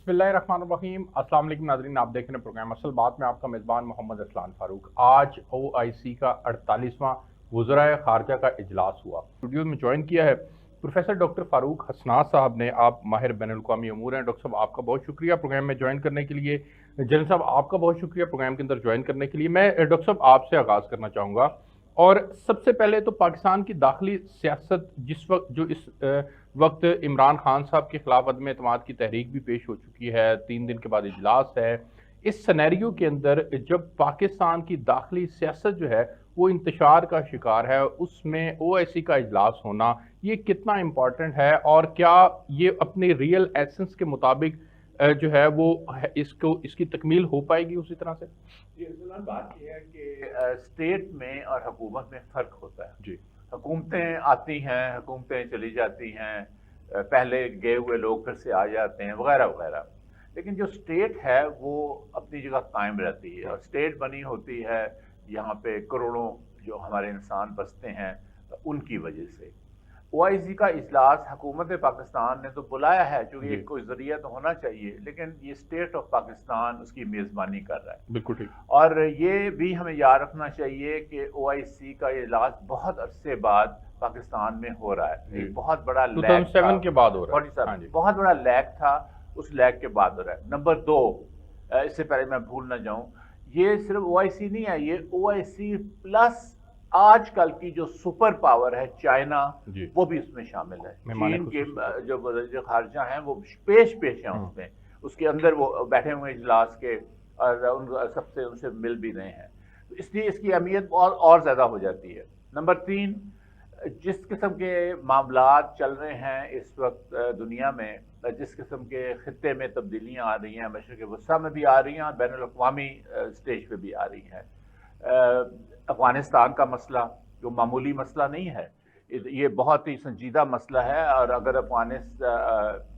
बिस्मिल्लाहिर्रहमानिर्रहीम। अस्सलाम वालेकुम नाज़रीन, आप देख रहे हैं प्रोग्राम असल बात में आपका मेज़बान मोहम्मद असलान फ़ारूक। आज OIC का 48वां वज़राए ख़ारजा का इजलास हुआ। स्टूडियो में ज्वाइन किया है प्रोफेसर डॉक्टर फ़ारूक हसनात साहब ने। आप माहिर बैनुल-अक़वामी अमूर हैं। डॉक्टर साहब आपका बहुत शुक्रिया प्रोग्राम में ज्वाइन करने के लिए। जनरल साहब आपका बहुत शुक्रिया प्रोग्राम के अंदर ज्वाइन करने के लिए। मैं डॉक्टर साहब आपसे आगाज़ करना चाहूँगा, और सबसे पहले तो पाकिस्तान की दाखिली सियासत जिस वक्त जो इस वक्त इमरान खान साहब के खिलाफ अदम एतमाद की तहरीक भी पेश हो चुकी है, 3 दिन के बाद इजलास है। इस सिनेरियो के अंदर जब पाकिस्तान की दाखिली सियासत जो है वो इंतशार का शिकार है, उसमें OIC का इजलास होना ये कितना इम्पोर्टेंट है, और क्या ये अपने रियल एसेंस के मुताबिक जो है वो इसकी तकमील हो पाएगी उसी तरह से? बात यह है कि स्टेट में और हुकूमत में फ़र्क होता है जी। हुकूमतें आती हैं, हुकूमतें चली जाती हैं, पहले गए हुए लोग फिर से आ जाते हैं वगैरह वगैरह। लेकिन जो स्टेट है वो अपनी जगह कायम रहती है, और स्टेट बनी होती है यहाँ पे करोड़ों जो हमारे इंसान बसते हैं उनकी वजह से। OIC का इजलास हुकूमत पाकिस्तान ने तो बुलाया है, चूँकि एक कोई ज़रिया तो होना चाहिए, लेकिन ये स्टेट ऑफ पाकिस्तान उसकी मेज़बानी कर रहा है। बिल्कुल ठीक। और ये भी हमें याद रखना चाहिए कि OIC का इजलास बहुत अरसे बाद पाकिस्तान में हो रहा है। एक बहुत बड़ा लैग 2007 के बाद हो रहा है। हाँ जी। बहुत बड़ा लैग था, उस लैग के बाद हो रहा है। नंबर 2, इससे पहले मैं भूल ना जाऊं, ये सिर्फ OIC नहीं है, ये OIC प्लस आजकल की जो सुपर पावर है चाइना, वो भी उसमें शामिल है। चीन के जो वज़ीर ख़ारजा हैं वो पेश हैं उसमें, उसके अंदर वो बैठे हुए इजलास के, और उन सबसे उनसे मिल भी रहे हैं, तो इसलिए इसकी अहमियत और ज़्यादा हो जाती है। नंबर 3, जिस किस्म के मामलात चल रहे हैं इस वक्त दुनिया में, जिस किस्म के खित्ते में तब्दीलियाँ आ रही हैं, मशरिक़ वस्ता में भी आ रही हैं और बैनुल-अक़वामी स्टेज पे भी आ रही हैं। अफ़गानिस्तान का मसला जो मामूली मसला नहीं है, ये बहुत ही संजीदा मसला है, और अगर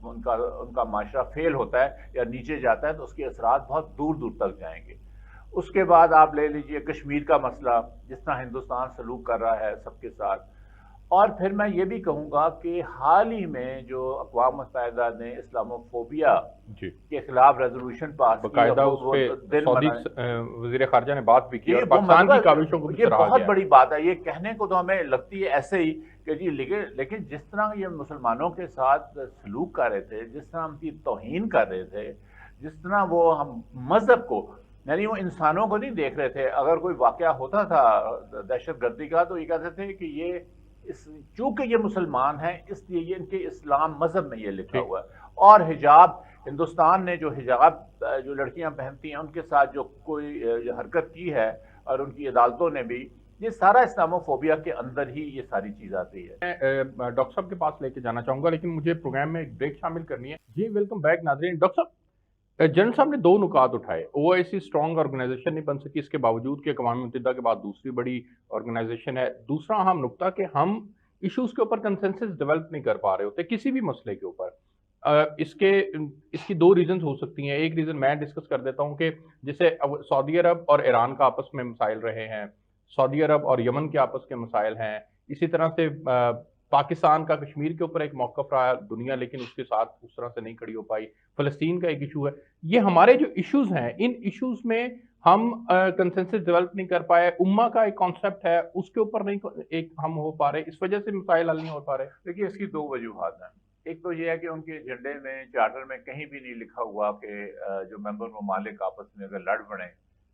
उनका माशरा फेल होता है या नीचे जाता है तो उसके असरात बहुत दूर दूर तक जाएंगे। उसके बाद आप ले लीजिए कश्मीर का मसला, जिस तरह हिंदुस्तान सलूक कर रहा है सबके साथ। और फिर मैं ये भी कहूँगा कि हाल ही में जो अक़वाम मुत्तहिदा ने इस्लामोफोबिया के खिलाफ रेजोल्यूशन पास बकायदा उस पे सऊदी वज़ीर ख़ारजा ने बात भी की और पाकिस्तान की काविशों को भी सराहा बहुत बड़ी बात है। ये कहने को तो हमें लगती है ऐसे ही कि जी, लेकिन जिस तरह ये मुसलमानों के साथ सलूक कर रहे थे, जिस तरह उनकी तौहीन कर रहे थे, जिस तरह वो हम मजहब को, यानी वो इंसानों को नहीं देख रहे थे। अगर कोई वाक़या होता था दहशतगर्दी का तो ये कहते थे कि ये चूंकि ये मुसलमान हैं इसलिए ये इनके इस्लाम मजहब में ये लिखा हुआ है। और हिजाब, हिंदुस्तान ने जो हिजाब जो लड़कियां पहनती हैं उनके साथ जो कोई जो हरकत की है, और उनकी अदालतों ने भी, ये सारा इस्लामोफोबिया के अंदर ही ये सारी चीज आती है। मैं डॉक्टर साहब के पास लेके जाना चाहूंगा, लेकिन मुझे प्रोग्राम में एक ब्रेक शामिल करनी है। जी वेलकम बैक नाज़रीन। डॉक्टर साहब, जनरल साहब ने 2 नुकात उठाए। OIC स्ट्रॉन्ग ऑर्गेनाइजेशन नहीं बन सकी, इसके बावजूद कि अक़वाम मुत्तहिदा के बाद दूसरी बड़ी ऑर्गेनाइजेशन है। दूसरा अहम नुकता कि हम इश्यूज के ऊपर कंसेंसस डेवलप नहीं कर पा रहे होते किसी भी मसले के ऊपर। इसकी 2 रीजंस हो सकती हैं। एक रीज़न मैं डिस्कस कर देता हूँ कि जैसे अब सऊदी अरब और ईरान का आपस में मसाइल रहे हैं, सऊदी अरब और यमन के आपस के मसाइल हैं। इसी तरह से पाकिस्तान का कश्मीर के ऊपर एक मौक़िफ़ रहा दुनिया, लेकिन उसके साथ उस तरह से नहीं खड़ी हो पाई। फ़लस्तीन का एक इशू है। ये हमारे जो इश्यूज़ हैं, इन इश्यूज़ में हम कंसेंसस डेवलप नहीं कर पाए। उम्मा का एक कॉन्सेप्ट है, उसके ऊपर नहीं एक हम हो पा रहे, इस वजह से मसाइल हल नहीं हो पा रहे। देखिए, इसकी 2 वजूहात हैं। एक तो ये है कि उनके एजेंडे में, चार्टर में कहीं भी नहीं लिखा हुआ कि जो मेंबर ममालिक आपस में अगर लड़ पड़े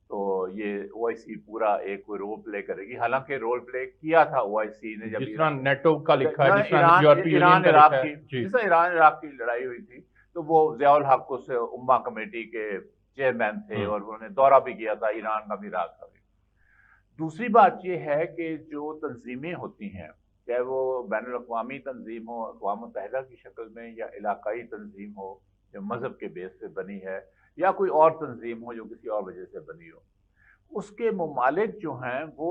तो ये OIC पूरा एक कोई रोल प्ले करेगी। हालांकि रोल प्ले किया था OIC ने, जब जिस तरह नेटो का लिखा है, जिस तरह यूरोपीय यूनियन का लिखा है, जिस तरह ईरान इराक की लड़ाई हुई थी, तो वो ज़ियाउल हक उस उम्मा कमेटी के चेयरमैन थे और उन्होंने दौरा भी किया था ईरान का भी, इराक का भी। दूसरी बात यह है कि जो तंजीमें होती हैं, चाहे वो बैनुल-अक़वामी तंजीम हो अक़वाम मुत्तहिदा की शक्ल में, या इलाकाई तंजीम हो जो मजहब के बेस पे बनी है, या कोई और तंजीम हो जो किसी और वजह से बनी हो, उसके ममालिक जो हैं वो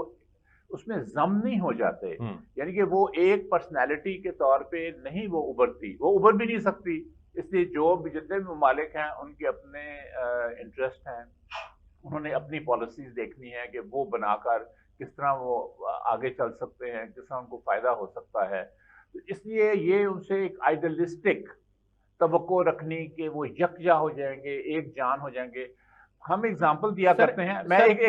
उसमें जम नहीं हो जाते। यानी कि वो एक पर्सनैलिटी के तौर पे नहीं वो उभरती, वो उभर भी नहीं सकती। इसलिए जो भी जितने भी ममालिक हैं उनके अपने इंटरेस्ट हैं, उन्होंने अपनी पॉलिसीज देखनी है कि वो बनाकर किस तरह वो आगे चल सकते हैं, किस तरह उनको फ़ायदा हो सकता है। तो इसलिए ये उनसे एक आइडियलिस्टिक توقع رکھنی کہ وہ یکجا ہو جائیں گے، ایک جان ہو جائیں گے. ہم ایگزامپل دیا کرتے ہیں. میں ایک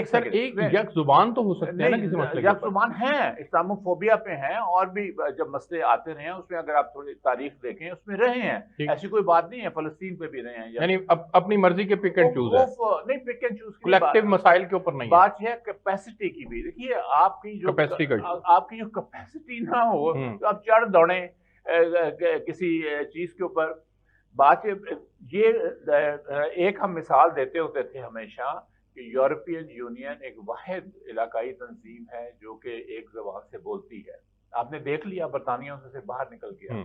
یک زبان تو ہو سکتے ہیں نا کسی مسئلے کے یک زبان ہیں، اسلامو فوبیا پہ ہیں، اور بھی جب مسئلے آتے رہے ہیں اس میں اگر آپ تھوڑی تاریخ دیکھیں اس میں رہے ہیں. ایسی کوئی بات نہیں ہے، فلسطین پہ بھی رہے ہیں. یعنی اپنی مرضی کے پک اینڈ چوز ہے، نہیں پک اینڈ چوز کلیکٹیو مسائل کے اوپر نہیں. بات یہ ہے کیپیسٹی کی بھی. دیکھیے آپ کی جو کیپیسٹی نہ ہو تو آپ چڑھ دوڑیں کسی چیز کے اوپر. بات یہ ایک ہم مثال دیتے ہوتے تھے ہمیشہ کہ یورپین یونین ایک واحد علاقائی تنظیم ہے جو کہ ایک زبان سے بولتی ہے. آپ نے دیکھ لیا برطانیہ سے باہر نکل گیا.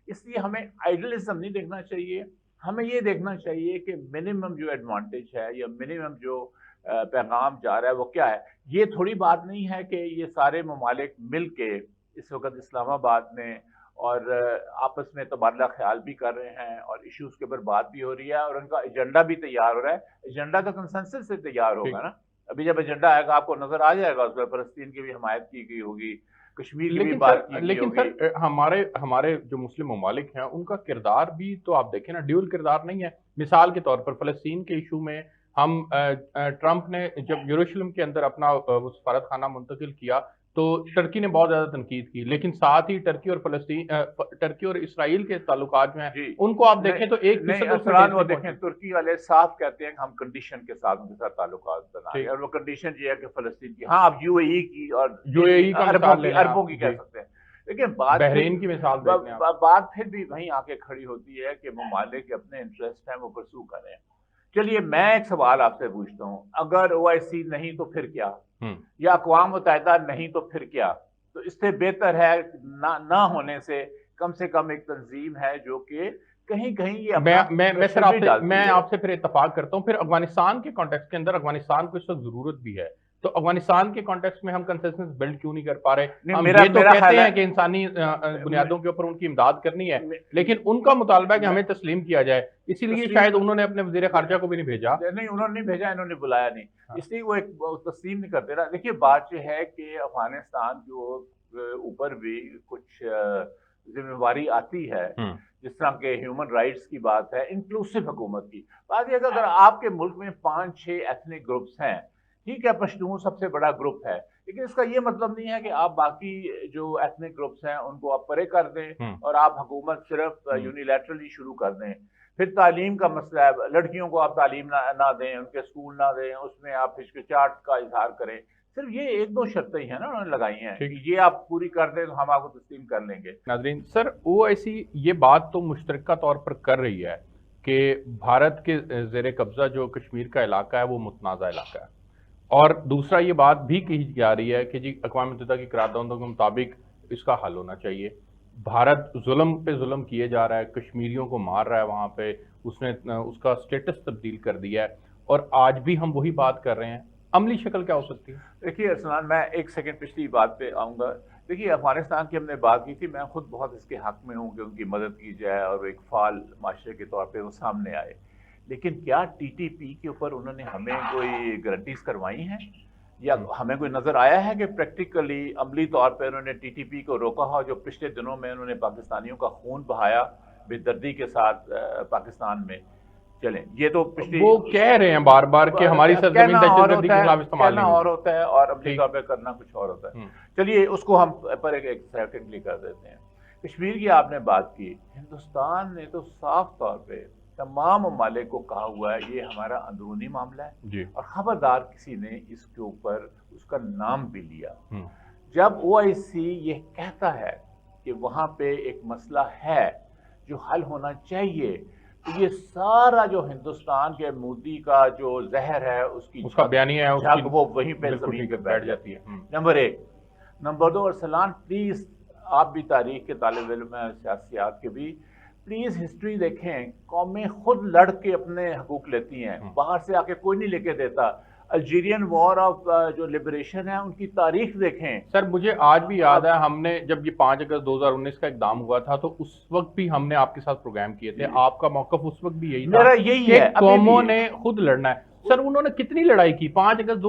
اس لیے ہمیں آئیڈیلزم نہیں دیکھنا چاہیے، ہمیں یہ دیکھنا چاہیے کہ منیمم جو ایڈوانٹیج ہے یا منیمم جو پیغام جا رہا ہے وہ کیا ہے. یہ تھوڑی بات نہیں ہے کہ یہ سارے ممالک مل کے اس وقت اسلام آباد میں اور آپس میں تبادلہ خیال بھی کر رہے ہیں اور ایشوز کے اوپر بات بھی ہو رہی ہے اور ان کا ایجنڈا بھی تیار ہو رہا ہے. ایجنڈا کا کنسنسس سے تیار ہوگا نا. ابھی جب ایجنڈا آئے گا آپ کو نظر آ جائے گا، اس پر فلسطین کی بھی حمایت کی گئی ہوگی، کشمیر کی بھی بات کی گئی ہوگی. لیکن سر ہمارے جو مسلم ممالک ہیں ان کا کردار بھی تو آپ دیکھیں نا، ڈیول کردار نہیں ہے. مثال کے طور پر فلسطین کے ایشو میں ہم ٹرمپ نے جب یروشلم کے اندر اپنا سفارت خانہ منتقل کیا تو ٹرکی نے بہت زیادہ تنقید کی، لیکن ساتھ ہی ٹرکی اور اسرائیل کے تعلقات جو ہیں ان کو آپ دیکھیں تو ایک دیکھیں ترکی والے صاف کہتے ہیں کہ ہم کنڈیشن کے ساتھ ان کے ساتھ تعلقات بنائیں، اور وہ کنڈیشن یہ ہے کہ فلسطین کی، ہاں آپ یو اے ای کی اور عربوں کی کہہ سکتے ہیں. لیکن بحرین کی مثال بات پھر بھی وہیں آ کے کھڑی ہوتی ہے کہ ممالک اپنے انٹرسٹ ہیں وہ پرسو کریں. چلیے میں ایک سوال آپ سے پوچھتا ہوں، اگر او آئی سی نہیں تو پھر کیا، یا اقوام متحدہ نہیں تو پھر کیا؟ تو اس سے بہتر ہے نہ ہونے سے کم ایک تنظیم ہے جو کہ کہیں یہ میں آپ سے پھر اتفاق کرتا ہوں. پھر افغانستان کے کانٹیکسٹ کے اندر افغانستان کو اس وقت ضرورت بھی ہے، تو افغانستان کے کانٹیکسٹ میں ہم کنسنسس بلڈ کیوں نہیں کر پا رہے؟ ہم یہ تو کہتے ہیں کہ انسانی بنیادوں کے اوپر ان کی امداد کرنی ہے، لیکن ان کا مطالبہ ہے کہ ہمیں تسلیم کیا جائے. اسی لیے شاید انہوں نے اپنے وزیر خارجہ کو بھی نہیں بھیجا. نہیں انہوں نے نہیں بھیجا، انہوں نے بلایا نہیں، اس لیے وہ ایک تسلیم نہیں کرتے نا. دیکھیے بات یہ ہے کہ افغانستان جو اوپر بھی کچھ ذمہ داری آتی ہے، جس طرح کے ہیومن رائٹس کی بات ہے، انکلوسو حکومت کی بات یہ ہے کہ اگر آپ کے ملک میں 5-6 ایتھنک گروپس ہیں، ٹھیک ہے پشتون سب سے بڑا گروپ ہے، لیکن اس کا یہ مطلب نہیں ہے کہ آپ باقی جو ایتھنک گروپس ہیں ان کو آپ پرے کر دیں اور آپ حکومت صرف یونیلیٹرلی شروع کر دیں. پھر تعلیم کا مسئلہ ہے، لڑکیوں کو آپ تعلیم نہ دیں، ان کے اسکول نہ دیں، اس میں آپ ہچکچاہٹ کا اظہار کریں. صرف یہ 1-2 شرطیں ہیں نا انہوں نے لگائی ہیں کہ یہ آپ پوری کر دیں تو ہم آپ کو تسلیم کر لیں گے. ناظرین، سر او آئی سی یہ بات تو مشترکہ طور پر کر رہی ہے کہ بھارت کے زیر قبضہ جو کشمیر کا علاقہ ہے وہ متنازع علاقہ ہے، اور دوسرا یہ بات بھی کہی جا رہی ہے کہ جی اقوام متحدہ کی قراردادوں کے مطابق اس کا حل ہونا چاہیے. بھارت ظلم پہ ظلم کیے جا رہا ہے، کشمیریوں کو مار رہا ہے، وہاں پہ اس نے اس کا سٹیٹس تبدیل کر دیا ہے، اور آج بھی ہم وہی بات کر رہے ہیں. عملی شکل کیا ہو سکتی ہے؟ دیکھیے ارسلان، میں 1 سیکنڈ پچھلی بات پہ آؤں گا. دیکھیے افغانستان کی ہم نے بات کی تھی، میں خود بہت اس کے حق میں ہوں کہ ان کی مدد کی جائے اور ایک فعال معاشرے کے طور پہ وہ سامنے آئے. لیکن کیا ٹی ٹی پی کے اوپر انہوں نے ہمیں کوئی گارنٹیز کروائی ہیں، یا ہمیں کوئی نظر آیا ہے کہ پریکٹیکلی عملی طور پہ انہوں نے ٹی ٹی پی کو روکا ہو، جو پچھلے دنوں میں انہوں نے پاکستانیوں کا خون بہایا بے دردی کے ساتھ پاکستان میں. چلیں یہ تو پچھلی وہ کہہ رہے ہیں بار بار کہ ہماری سرزمین دہشت گردی کے خلاف استعمال نہیں اور ہوتا ہے اور عملی طور پہ کرنا کچھ اور ہوتا ہے. چلیے اس کو ہم پر ایک سیکنڈلی کر دیتے ہیں. کشمیر کی آپ نے بات کی، ہندوستان نے تو صاف طور پہ تمام ممالک کو کہا ہوا ہے یہ ہمارا اندرونی معاملہ ہے، اور خبردار کسی نے اس کے اوپر اس کا نام بھی لیا. جب او آئی سی یہ کہتا ہے کہ وہاں پہ ایک مسئلہ ہے جو حل ہونا چاہیے، تو یہ سارا جو ہندوستان کے مودی کا جو زہر ہے اس کا بیانیہ ہے وہ وہیں پہ زمین پہ بیٹھ جاتی ہے. نمبر 1. نمبر 2، ارسلان پلیز آپ بھی تاریخ کے طالب علم ہیں، سیاسیات کے بھی، پلیز ہسٹری دیکھیں. قومیں خود لڑ کے اپنے حقوق لیتی ہیں، باہر سے آ کے کوئی نہیں لے کے دیتا. الجیرین وار آف جو لبریشن ہے ان کی تاریخ دیکھیں. سر مجھے آج بھی یاد ہے، ہم نے جب یہ 5 اگست 2019 کا اقدام ہوا تھا تو اس وقت بھی ہم نے آپ کے ساتھ پروگرام کیے تھے. آپ کا موقف اس وقت بھی یہی تھا میرا یہی ہے، قوموں نے خود لڑنا ہے. सर उन्होंने कितनी लड़ाई की? 5 अगस्त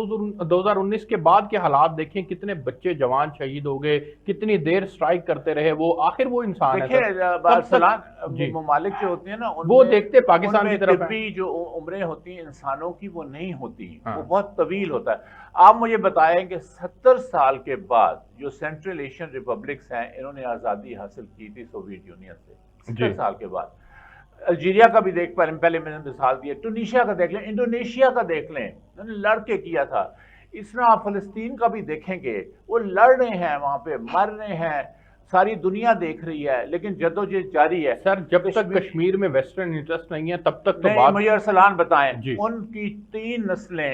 2019 के बाद के हालात देखें, कितने बच्चे जवान शहीद हो गए, कितनी देर स्ट्राइक करते रहे वो, आखिर वो इंसान है देखिए ममालिक जो होते हैं ना वो देखते पाकिस्तान की तरफ जो उम्रें होती हैं इंसानों की वो नहीं होती, वो बहुत तवील होता है। आप मुझे बताएं कि 70 साल के बाद जो सेंट्रल एशियन रिपब्लिक्स हैं इन्होंने आज़ादी हासिल की थी सोवियत यूनियन से 70 साल के बाद। अल्जीरिया का भी पहले मैंने मिसाल दी, टूनीशिया का देख लें, इंडोनेशिया का देख लें, उन्होंने लड़ के किया था। इस तरह आप फलस्तीन का भी देखेंगे, वो लड़ रहे हैं, वहां पे मर रहे हैं, सारी दुनिया देख रही है, लेकिन जद्दोजहद जारी है। सर जब तक कश्मीर में वेस्टर्न इंटरेस्ट नहीं है तब तक तो नहीं, बात मुझे अरसलान बताएं, उनकी 3 नस्लें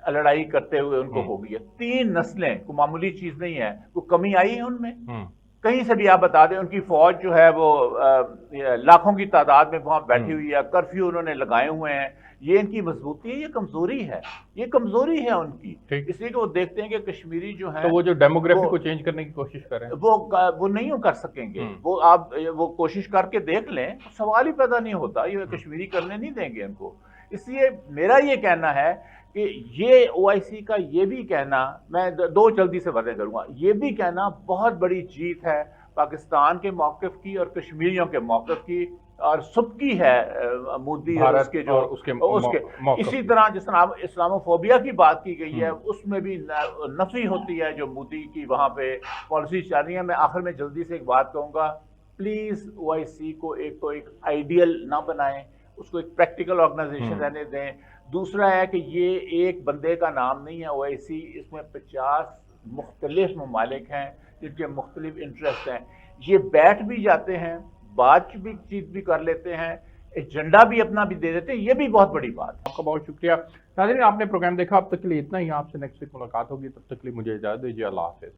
लड़ाई करते हुए उनको हो गई है, 3 नस्लें, कोई मामूली चीज नहीं है, कोई कमी आई है उनमें? कहीं से भी आप बता दें, उनकी फौज जो है वो लाखों की तादाद में वहां बैठी हुई है, कर्फ्यू उन्होंने लगाए हुए हैं। ये इनकी मजबूती है, ये कमजोरी है, ये कमजोरी है उनकी, इसलिए कि वो देखते हैं कि कश्मीरी जो है तो वो जो डेमोग्राफी को चेंज करने की कोशिश कर रहे हैं वो नहीं कर सकेंगे। वो आप वो कोशिश करके देख लें, सवाल ही पैदा नहीं होता, ये कश्मीरी करने नहीं देंगे इनको। इसलिए मेरा ये कहना है कि ये ओआईसी का ये भी कहना, मैं 2 जल्दी से बातें करूंगा, ये भी कहना बहुत बड़ी जीत है पाकिस्तान के मौक़िफ़ की और कश्मीरियों के मौक़िफ़ की, और सबकी है मोदी और उसके जो उसके इसी तरह जिस तरह आप इस्लामोफोबिया की बात की गई है उसमें भी नफी होती है जो मोदी की वहाँ पे पॉलिसी चल रही है। मैं आखिर में जल्दी से एक बात कहूँगा, प्लीज़ ओआईसी को एक आइडियल ना बनाएं, उसको एक प्रैक्टिकल ऑर्गेनाइजेशन रहने दें। दूसरा है कि ये एक बंदे का नाम नहीं है ओआईसी, इसमें 50 मुख्तलिफ ममालिक हैं जिनके मुख्तलिफ इंटरेस्ट हैं। ये बैठ भी जाते हैं, बातचीत भी कर लेते हैं, एजेंडा भी अपना भी दे देते हैं, ये भी बहुत बड़ी बात है। आपका बहुत शुक्रिया। नाज़रीन आपने प्रोग्राम देखा, अब तक के लिए इतना ही। आपसे नेक्स्ट वीक मुलाकात होगी, तब तक के लिए मुझे इजाज़त दीजिए। अल्लाह हाफ़िज़।